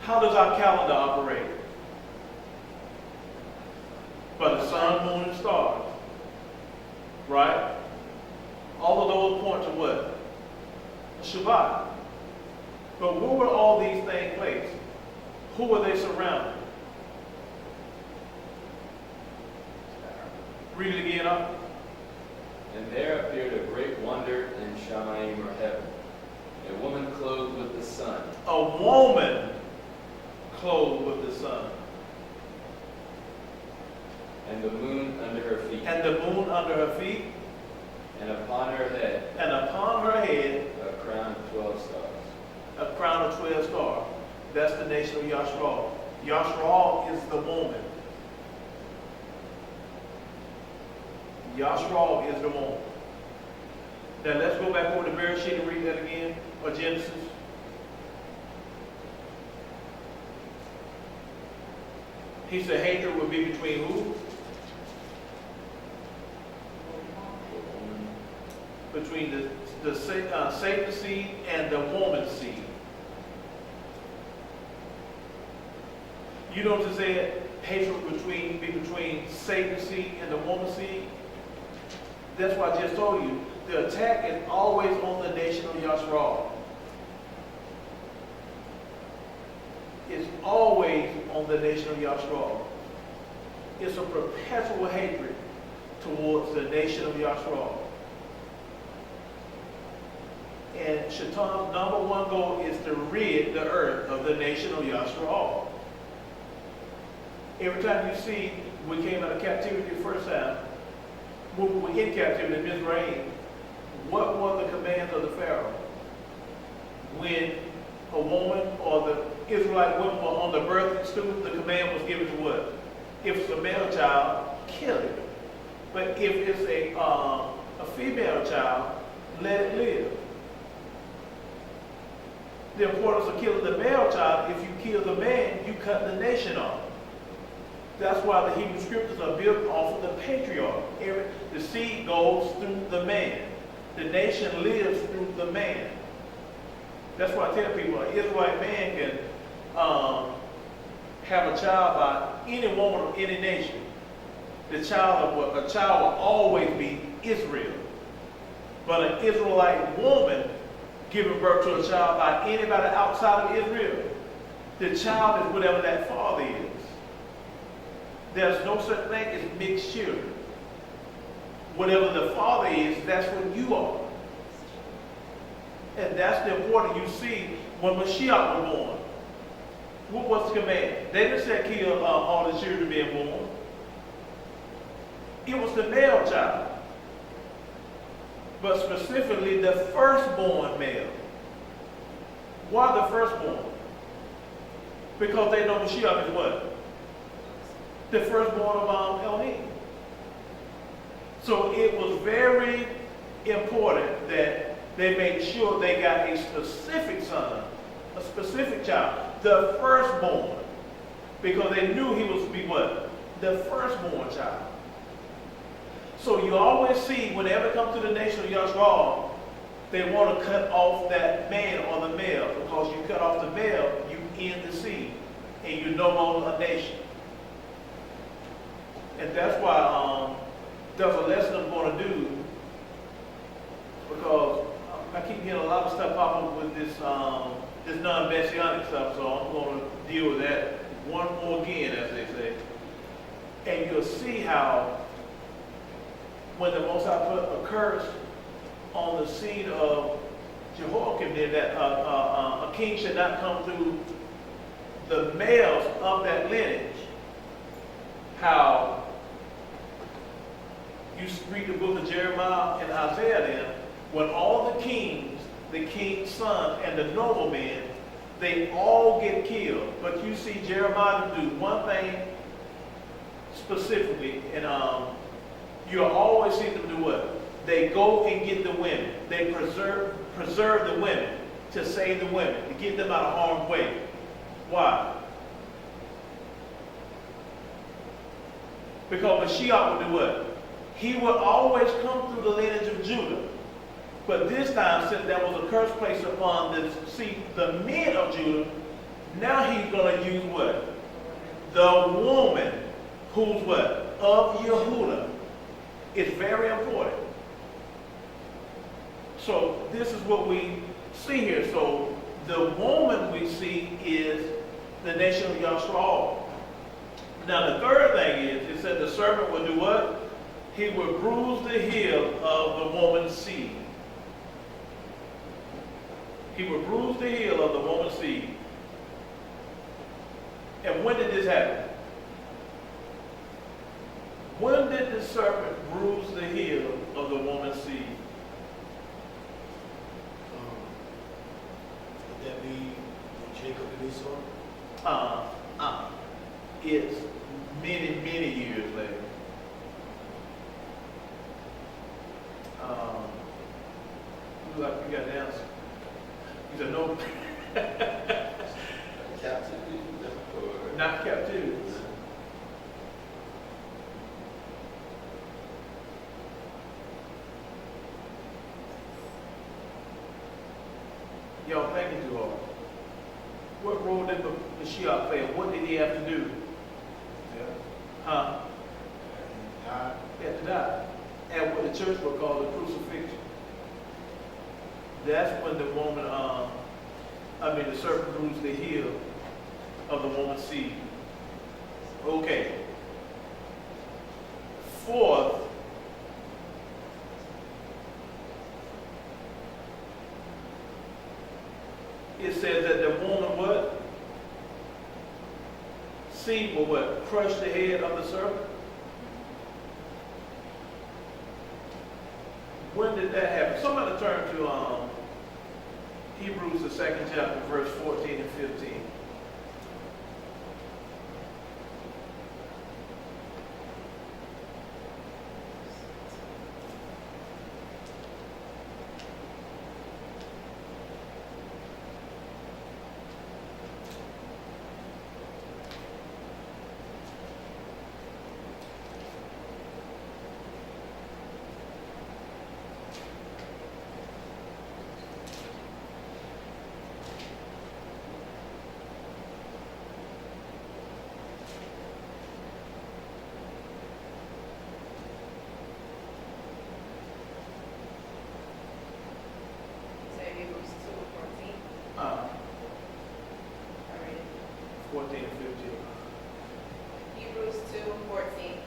How does our calendar operate? By the sun, moon, and stars. Right? All of those point to what? Shabbat. But where were all these things placed? Who were they surrounding? Read it again, up. And there appeared a great wonder in Shamayim or heaven, a woman clothed with the sun. A woman clothed with the sun. And the moon under her feet. And the moon under her feet. And upon her head. And upon her head. A crown of 12 stars. A crown of 12 stars. That's the nation of Yashra'al. Yashra'al is the woman. Yashra'al is the woman. Now let's go back over to Bereshit and read that again, or Genesis. He said hatred would be between who? Between the Satan seed and the woman's seed. You know what it said? Hatred would be between Satan's seed and the woman's seed. That's why I just told you. The attack is always on the nation of Yashra'al. It's always on the nation of Yashra'al. It's a perpetual hatred towards the nation of Yashra'al. And Shaitan's number one goal is to rid the earth of the nation of Yashra'al. Every time you see, we came out of captivity the first time, when we were in captivity in Mizraim, what were the commands of the Pharaoh? When a woman or the Israelite women were on the birthing stool, the command was given to what? If it's a male child, kill it. But if it's a female child, let it live. The importance of killing the male child, if you kill the man, you cut the nation off. That's why the Hebrew scriptures are built off of the patriarch. The seed goes through the man. The nation lives through the man. That's why I tell people, an Israelite man can have a child by any woman of any nation. A child will always be Israel. But an Israelite woman giving birth to a child by anybody outside of Israel, the child is whatever that father is. There's no such thing as mixed children. Whatever the father is, that's what you are. And that's the importance you see when Mashiyach was born. What was the command? They didn't say kill all the children being born. It was the male child. But specifically the firstborn male. Why the firstborn? Because they know Mashiyach is what? The firstborn of Elohim. So it was very important that they made sure they got a specific son, a specific child, the firstborn. Because they knew he was to be what? The firstborn child. So you always see, whenever it comes to the nation of Yashra'al, they want to cut off that man or the male. Because you cut off the male, you end the seed. And you're no longer a nation. And that's why there's a lesson I'm going to do, because I keep hearing a lot of stuff pop up with this non-Messianic stuff, so I'm going to deal with that one more again, as they say. And you'll see how when the Most High put a curse on the seed of Jehoiakim, that a king should not come through the males of that lineage, how you read the book of Jeremiah and Isaiah then, when all the king's son and the noblemen, they all get killed. But you see Jeremiah do one thing specifically, and you'll always see them do what? They go and get the women. They preserve the women, to save the women, to get them out of harm's way. Why? Because Mashiyach would do what? He would always come through the lineage of Judah. But this time, since there was a curse placed upon the men of Judah, Now he's going to use what? The woman who's what? Of Yahuah. It's very important. So this is what we see here. So the woman we see is the nation of Yashra'al. Now the third thing is, it said the serpent will do what? He will bruise the heel of the woman's seed. He will bruise the heel of the woman's seed. And when did this happen? When did the serpent bruise the heel of the woman's seed? Would that be when Jacob and Esau? It's many, many years later. Look like you got an answer. You said no. Captivity? Or Not captivity. Y'all thinking too hard. What role did Mashiyach play? What did he have to do? Huh? He had to die. And what the church would call the crucifixion. That's when the woman, the serpent bruised the heel of the woman's seed. Okay. Fourth, it says that the woman what? Seed will what? Crush the head of the serpent. When did that happen? Somebody turn to Hebrews, the 2nd chapter, verse 14 and 15. Say Hebrews 2:14. 14 and 15. Hebrews 2:14.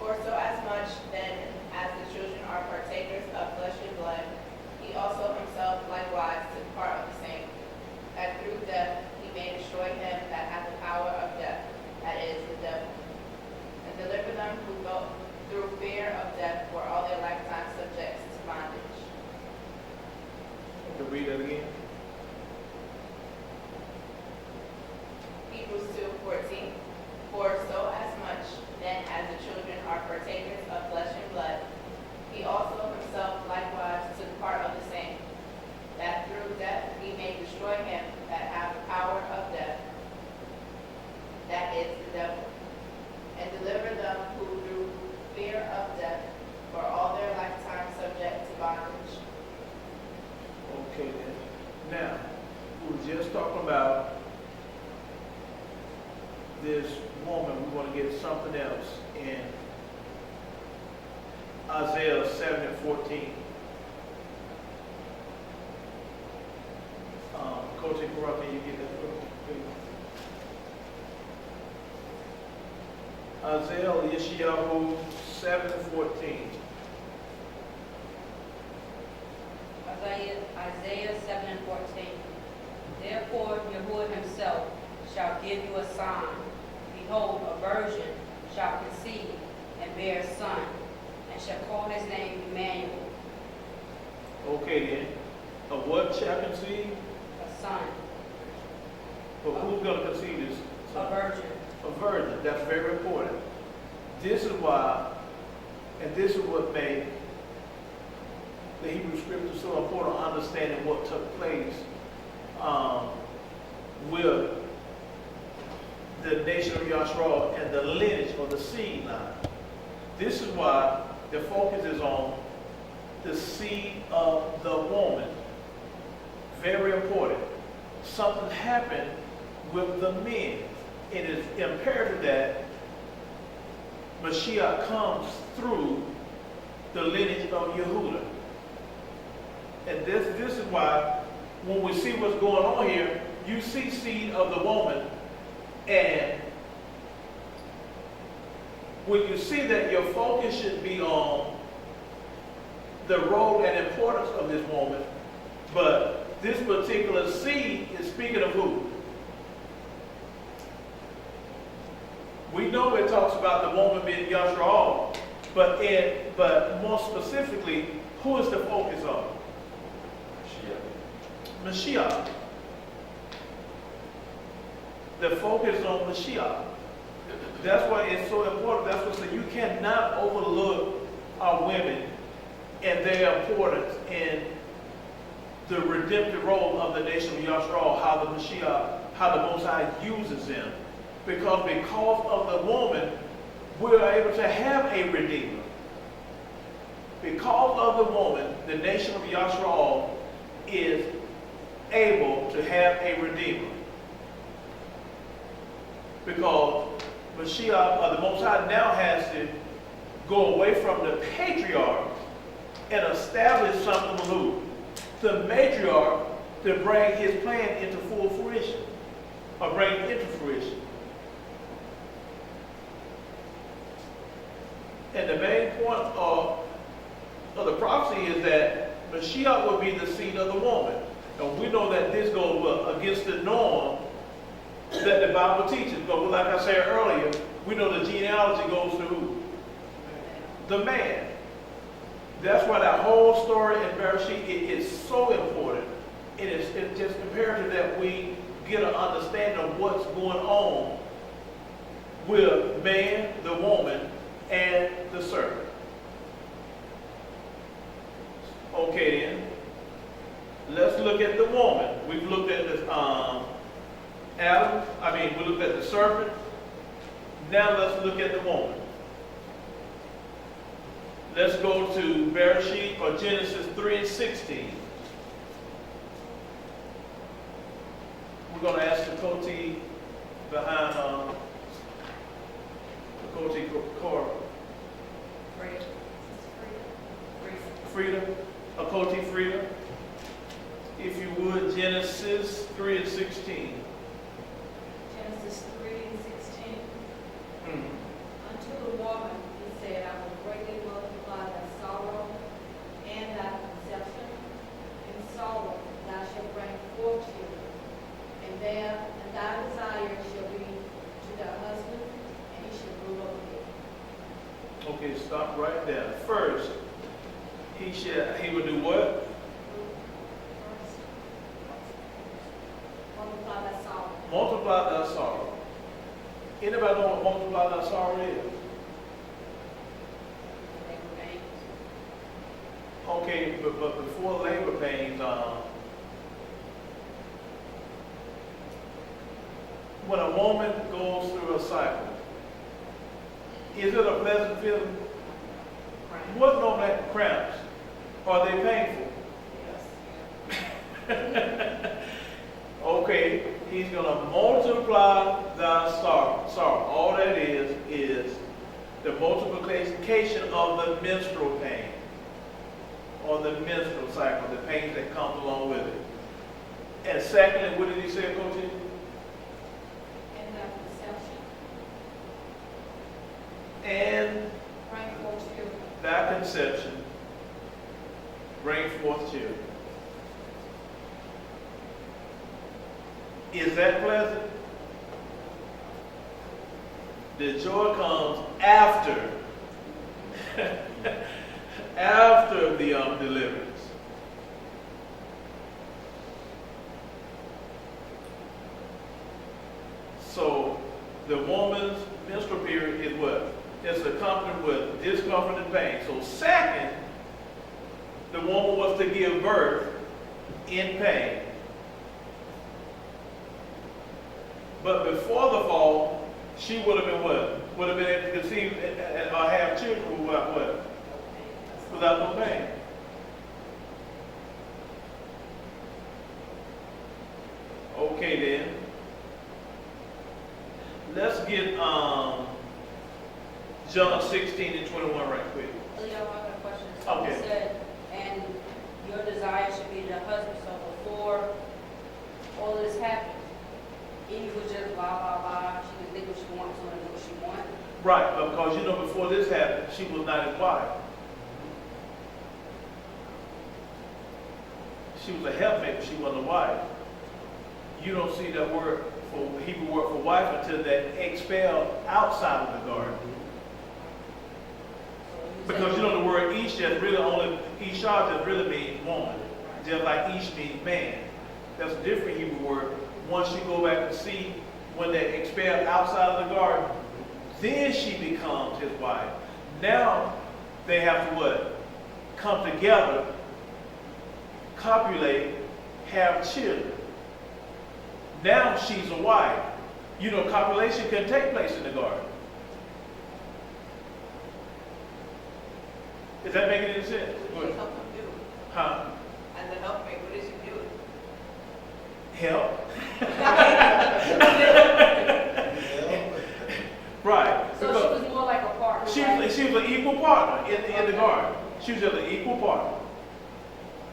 For so as much then as the children are partakers of flesh and blood, he also himself likewise took part of the same, that through death he may destroy him that hath the power of death, that is, the devil, and deliver them who go through fear of death were all their lifetime subjects to bondage. To read that again. Hebrews 2:14. For so as much then as the children are partakers of flesh and blood, he also himself likewise took part of the same, that through death he may destroy him that hath the power of death, that is, the devil, and deliver them who through fear of death were all their lifetime subject to bondage. Okay then. Now, we were just talking about this woman. We want to get something else in Isaiah 7 and 14. Coach Corrupt, can you get that book, please? Isaiah, Yeshayahu 7 and 14. Isaiah 7 and 14. Therefore Yahuah himself shall give you a sign. Behold, a virgin shall conceive and bear a son, and shall call his name Emmanuel. Okay then. Of what shall conceive? A son. But who's going to conceive this? A virgin. A virgin. That's very important. This is why, and this is what made the Hebrew scripture so important, understanding what took place with the nation of Yashra'al and the lineage or the seed line. This is why the focus is on the seed of the woman. Very important. something happened with the men. It is imperative that Mashiyach comes through the lineage of Yahuah. And this is why when we see what's going on here, you see seed of the woman, and when you see that, your focus should be on the role and importance of this woman. But this particular seed is speaking of who? We know it talks about the woman being Yashra'al, but more specifically, who is the focus of? Mashiyach. The focus on Mashiyach. That's why it's so important. That's what you cannot overlook our women and their importance in the redemptive role of the nation of Yashra'al, how the Mashiyach, how the Most High uses them. Because of the woman, we're able to have a redeemer. Because of the woman, the nation of Yashra'al is able to have a redeemer. Because Mashiyach, the Most High, now has to go away from the patriarchs and establish something with who? The matriarch, to bring his plan into full fruition, or bring it into fruition. And the main point of the prophecy is that Mashiyach will be the seed of the woman. And we know that this goes against the norm that the Bible teaches. But like I said earlier, we know the genealogy goes to who? The man. That's why that whole story in Bereshit is so important. It's just imperative that we get an understanding of what's going on with man, the woman, and the serpent. Okay then, let's look at the woman. We've looked at this we looked at the serpent. Now let's look at the woman. Let's go to Bereshit, or Genesis 3:16. We're going to ask the Koti behind the Koti Cora. Frida, a Koti Frida. If you would, Genesis 3:16. Genesis 3:16. Unto the woman he said, I will greatly multiply thy sorrow and thy conception. In sorrow thou shalt bring forth children, and thy desire shall be to thy husband, and he shall rule over thee. Okay, stop right there. First, he would do what? First, multiply thy sorrow. Multiply thy sorrow. Anybody know what multiply thy sorrow is? Okay, but before labor pains, when a woman goes through a cycle, is it a pleasant feeling? What normally cramps? Are they painful? Yes. Okay, he's going to multiply thy sorrow. All that is the multiplication of the menstrual pain, or the menstrual cycle, the pains that come along with it. And secondly, what did he say, Coach? And thy conception. And Bring forth children. thy conception, bring forth children. Is that pleasant? The joy comes after, after the deliverance. So the woman's menstrual period is what? It's accompanied with discomfort and pain. So second, the woman was to give birth in pain. But before the fall, she would have been what? Would have been able to conceive or have children without what? Without no pain. let's get John 16 and 21 right quick. Leo, I got a question. So Okay. you said, and your desire should be the husband. So before all of this happened, Eve was just blah, blah, blah. She could think what she wanted to and do what she wanted. Right, but because you know before this happened, she was not his wife. She was a helpmate, but she wasn't a wife. You don't see that word for Hebrew word for wife until they're expelled outside of the garden. Because you know the word ish just really only isha just really means woman, just like ish means man. That's a different Hebrew word. Once you go back and see when they're expelled outside of the garden, then she becomes his wife. Now they have to what? Come together, copulate, have children. Now she's a wife. You know, copulation can take place in the garden. Is that making any sense? What does she help him do? Huh? As a helpmate, what does she do? Help? Right. So she was more like a partner. She right? was an equal partner in the garden. She was just an equal partner.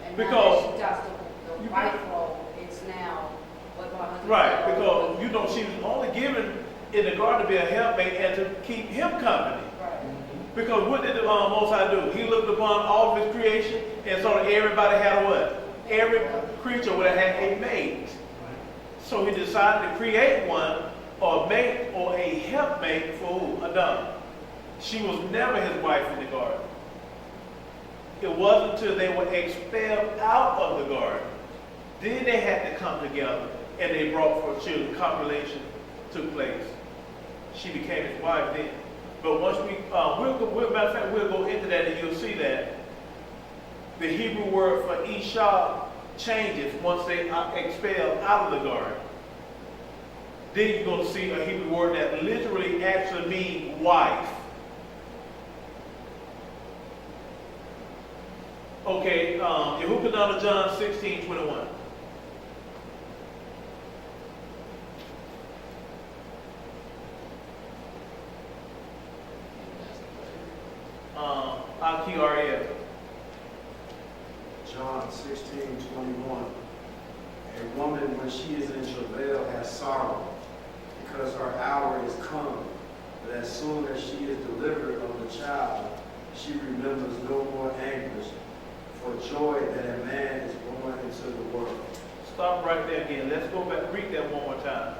And because- now that she does the wife role, it's now what my husband Right, said, because you know she was only given in the garden to be a helpmate and to keep him company. Right. Because what did the Most High do? He looked upon all of his creation and saw that everybody had a what? Every creature would have had a mate. So he decided to create one, or a mate, or a helpmate for who? Adam. She was never his wife in the garden. It wasn't until they were expelled out of the garden. Then they had to come together and they brought forth children. Copulation took place. She became his wife then. But once matter of fact, we'll go into that and you'll see that the Hebrew word for Isha changes once they are expelled out of the garden. Then you're going to see a Hebrew word that literally actually means wife. Okay, Yahuah John 16:21. Al-Qrf. John 16:21. A woman, when she is in travail, has sorrow, because her hour is come. But as soon as she is delivered of the child, she remembers no more anguish, for joy that a man is born into the world. Stop right there again. Let's go back. Read that one more time.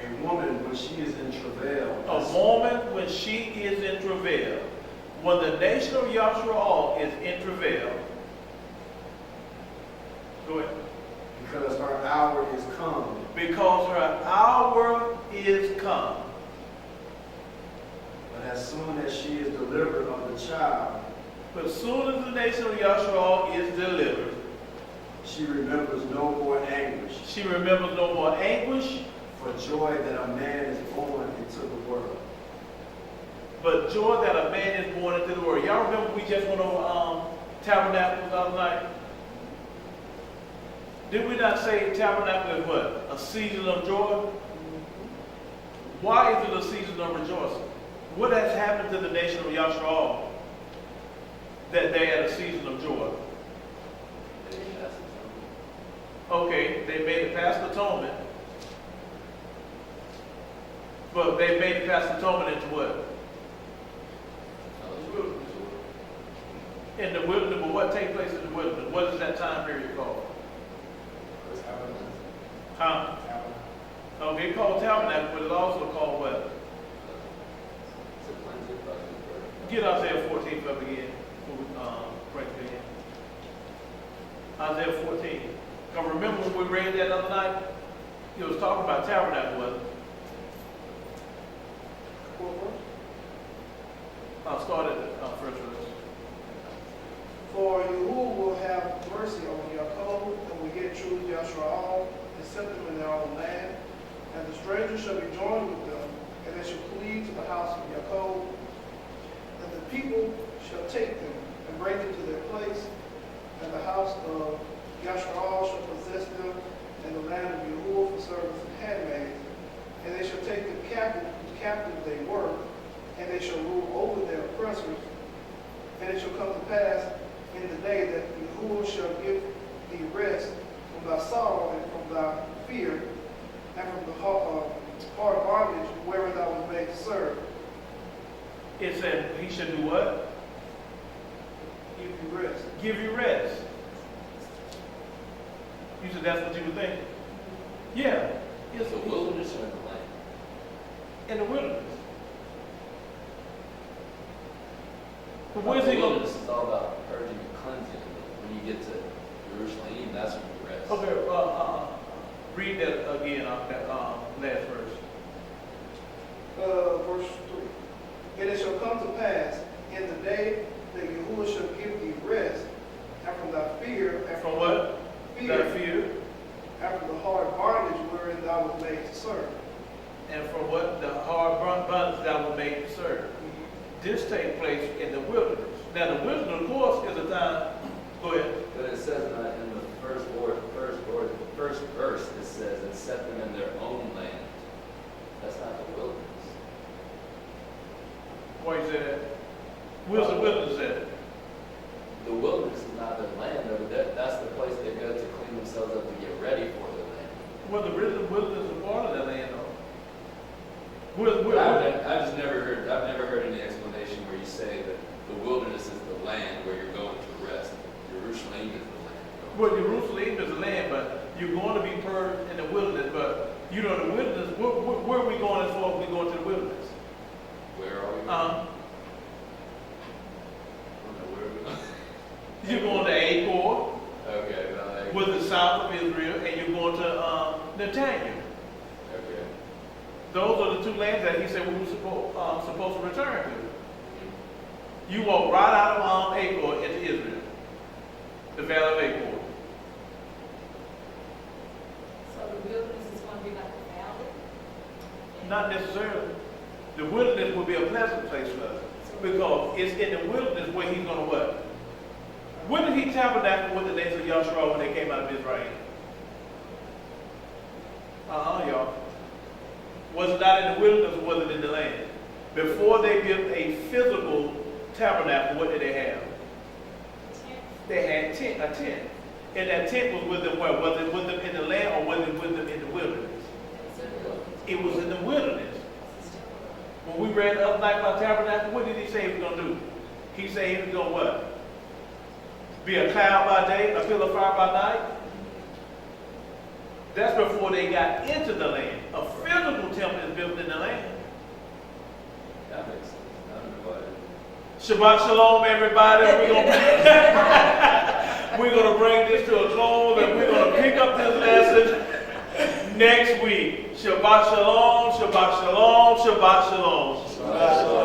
A woman, when she is in travail, A woman, when she is in travail, when the nation of Yashra'al is in travail, go ahead. because her hour is come. Because her hour is come. But as soon as she is delivered of the child, But as soon as the nation of Yashra'al is delivered, she remembers no more anguish, she remembers no more anguish, for joy that a man is born into the world. but joy that a man is born into the world. Y'all remember we just went over tabernacles the other night? Did we not say tabernacle is what? A season of joy? Why is it a season of rejoicing? What has happened to the nation of Yashra'al that they had a season of joy? Okay, they made it past atonement. But they made it past atonement into what? In the wilderness, but what takes place in the wilderness? What is that time period called? Huh? Okay, it's called tabernacle, but it's also called what? Get Isaiah 14 up again. Before we break it in. Isaiah 14. Because remember when we read that other night? It was talking about tabernacle, wasn't it? I'll start at the first verse. For Yahuah will have mercy on Yaakov and will get true to Yashra'al and set them in their own land. And the strangers shall be joined with them, and they shall cleave to the house of Yaakov. And the people shall take them and bring them to their place, and the house of Yashra'al shall possess them, and the land of Yahuah for servants and handmaids, and they shall take them captive, whose captive they were, and they shall rule over their oppressors. And it shall come to pass in the day that Yahuah shall give thee rest from thy sorrow and from thy fear, and from the hard bondage wherein thou was made to serve. It said he should do what? Give you rest. Give you rest. You said that's what you were thinking? Yeah. It's the wilderness or in the land? In the wilderness. But The where's he going? wilderness is all about purging and cleansing. When you get to Jerusalem, that's when you rest. Okay, read that again, that last verse. Verse 3. And it shall come to pass in the day that Yahuah shall give thee rest, and from thy fear, and From what? That fear. and from the hard bondage wherein thou was made to serve. And from what? The hard bondage that was made to serve. This takes place in the wilderness. Now the wilderness, of course, is a time. Go ahead. But it says in the first verse, it says, and set them in their own land. That's not the wilderness. Why you say that? Where's the wilderness at? The wilderness is not their land, though. That's the place they go to clean themselves up to get ready for the land. Well, the wilderness is a part of that land, though. I've never heard any explanation where you say that the wilderness is the land where you're going to rest. Jerusalem is the land. Well, Jerusalem is the land, but you're going to be purged in the wilderness. But you know, the wilderness. Where are we going as far as we going to the wilderness? Where are we going? Uh, I don't know where we're going. You're going to Acor, Okay, well, like, with the south of Israel, and you're going to Netanya. okay. Those are the two lands that he said we were supposed to return to. You walk right out of Acor into Israel, the valley of Acor. So the wilderness is going to be like a valley? Not necessarily. The wilderness will be a pleasant place for us, because it's in the wilderness where he's going to what? When did he tabernacle with the nation of Yashra'al when they came out of Israel? Y'all. Was it not in the wilderness or was it in the land? Before they built a physical tabernacle, what did they have? They had a tent. And that tent was with them where? Was it with them in the land or was it with them in the wilderness? It was in the wilderness. When we read the other night about tabernacle, what did he say he was going to do? He said he was going to what? Be a cloud by day, a pillar of fire by night. That's before they got into the land. A physical temple is built in the land. That makes sense. I don't know why. Shabbat shalom, everybody. We're gonna bring this to a close, and we're gonna pick up this lesson next week. Shabbat shalom, Shabbat shalom, Shabbat shalom. Shabbat shalom.